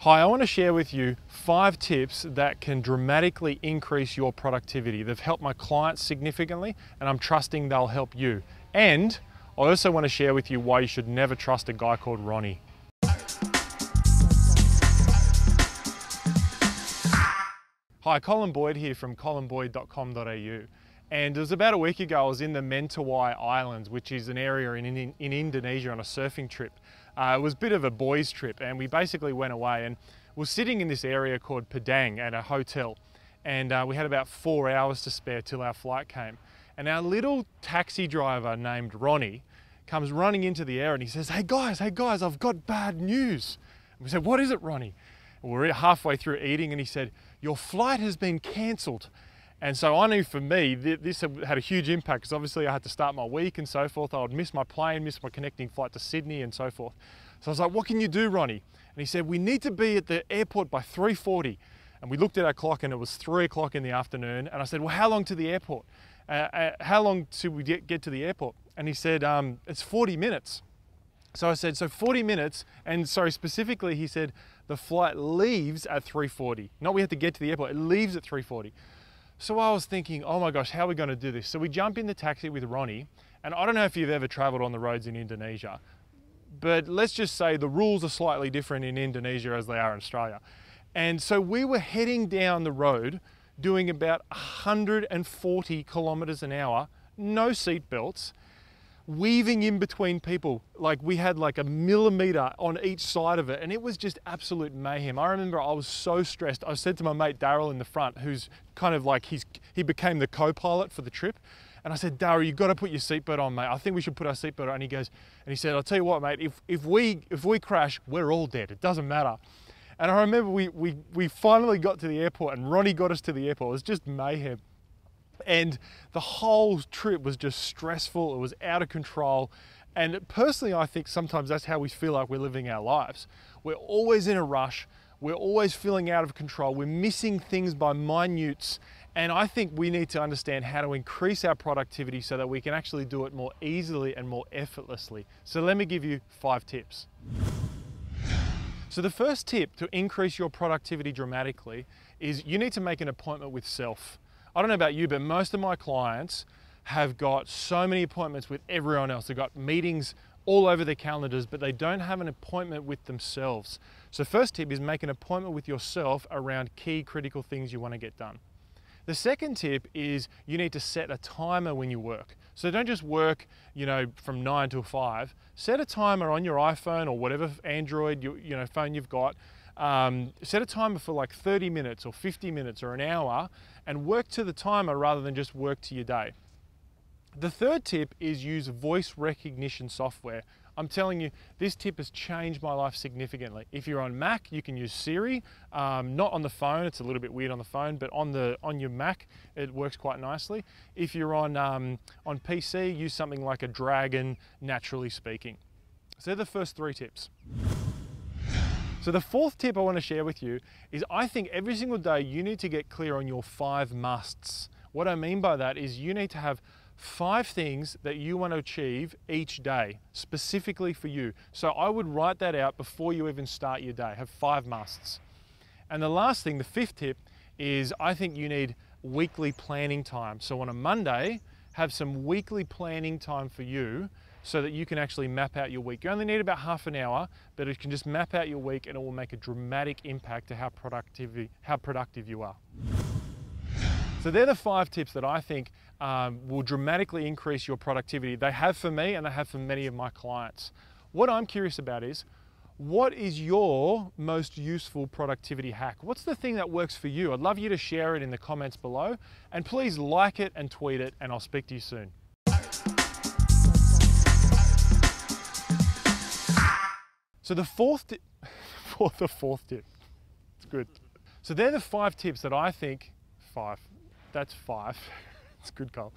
Hi, I want to share with you 5 tips that can dramatically increase your productivity. They've helped my clients significantly, and I'm trusting they'll help you. And I also want to share with you why you should never trust a guy called Ronnie. Hi, Colin Boyd here from colinboyd.com.au. And it was about a week ago, I was in the Mentawai Islands, which is an area in Indonesia on a surfing trip. It was a bit of a boys' trip, and we basically went away and were sitting in this area called Padang at a hotel. And we had about 4 hours to spare till our flight came. And our little taxi driver named Ronnie comes running into the area and he says, hey guys, I've got bad news. And we said, what is it, Ronnie? And we're halfway through eating and he said, your flight has been cancelled. And so I knew for me, this had a huge impact because obviously I had to start my week and so forth. I would miss my plane, miss my connecting flight to Sydney and so forth. So I was like, what can you do, Ronnie? And he said, we need to be at the airport by 3:40. And we looked at our clock and it was 3 o'clock in the afternoon. And I said, well, how long to the airport? How long till we get to the airport? And he said, it's 40 minutes. So I said, so 40 minutes, and sorry, specifically he said, the flight leaves at 3:40. Not we have to get to the airport, it leaves at 3:40. So I was thinking, oh my gosh, how are we going to do this? So we jump in the taxi with Ronnie, and I don't know if you've ever traveled on the roads in Indonesia, but let's just say the rules are slightly different in Indonesia as they are in Australia. And so we were heading down the road doing about 140 kilometers an hour, no seat belts, weaving in between people. Like we had like a millimeter on each side of it, and it was just absolute mayhem. I remember I was so stressed. I said to my mate Daryl in the front, who's kind of like, he became the co-pilot for the trip. And I said, Daryl, you've got to put your seatbelt on, mate. I think we should put our seatbelt on. And he goes, and he said, I'll tell you what, mate, if we crash, we're all dead. It doesn't matter. And I remember we finally got to the airport and Ronnie got us to the airport. It was just mayhem. And the whole trip was just stressful. It was out of control. And personally, I think sometimes that's how we feel like we're living our lives. We're always in a rush. We're always feeling out of control. We're missing things by minutes. And I think we need to understand how to increase our productivity so that we can actually do it more easily and more effortlessly. So let me give you 5 tips. So the first tip to increase your productivity dramatically is you need to make an appointment with self. I don't know about you, but most of my clients have got so many appointments with everyone else. They've got meetings all over their calendars, but they don't have an appointment with themselves. So first tip is make an appointment with yourself around key critical things you want to get done. The second tip is you need to set a timer when you work. So don't just work, from 9 till 5. Set a timer on your iPhone or whatever Android phone you've got. Set a timer for like 30 minutes or 50 minutes or an hour and work to the timer rather than just work to your day. The third tip is use voice recognition software. I'm telling you, this tip has changed my life significantly. If you're on Mac, you can use Siri, not on the phone, it's a little bit weird on the phone, but on your Mac, it works quite nicely. If you're on PC, use something like a Dragon, naturally speaking. So they're the first 3 tips. So the fourth tip I want to share with you is I think every single day you need to get clear on your 5 musts. What I mean by that is you need to have 5 things that you want to achieve each day, specifically for you. So I would write that out before you even start your day. Have 5 musts. And the last thing, the 5th tip, is I think you need weekly planning time. So on a Monday, have some weekly planning time for you so that you can actually map out your week. You only need about half an hour, but it can just map out your week and it will make a dramatic impact to how productive you are. So they're the 5 tips that I think will dramatically increase your productivity. They have for me and they have for many of my clients. What I'm curious about is, what is your most useful productivity hack? What's the thing that works for you? I'd love you to share it in the comments below, and please like it and tweet it, and I'll speak to you soon. So the fourth tip, it's good. So they're the 5 tips that I think, 5, that's 5, it's good, Cole.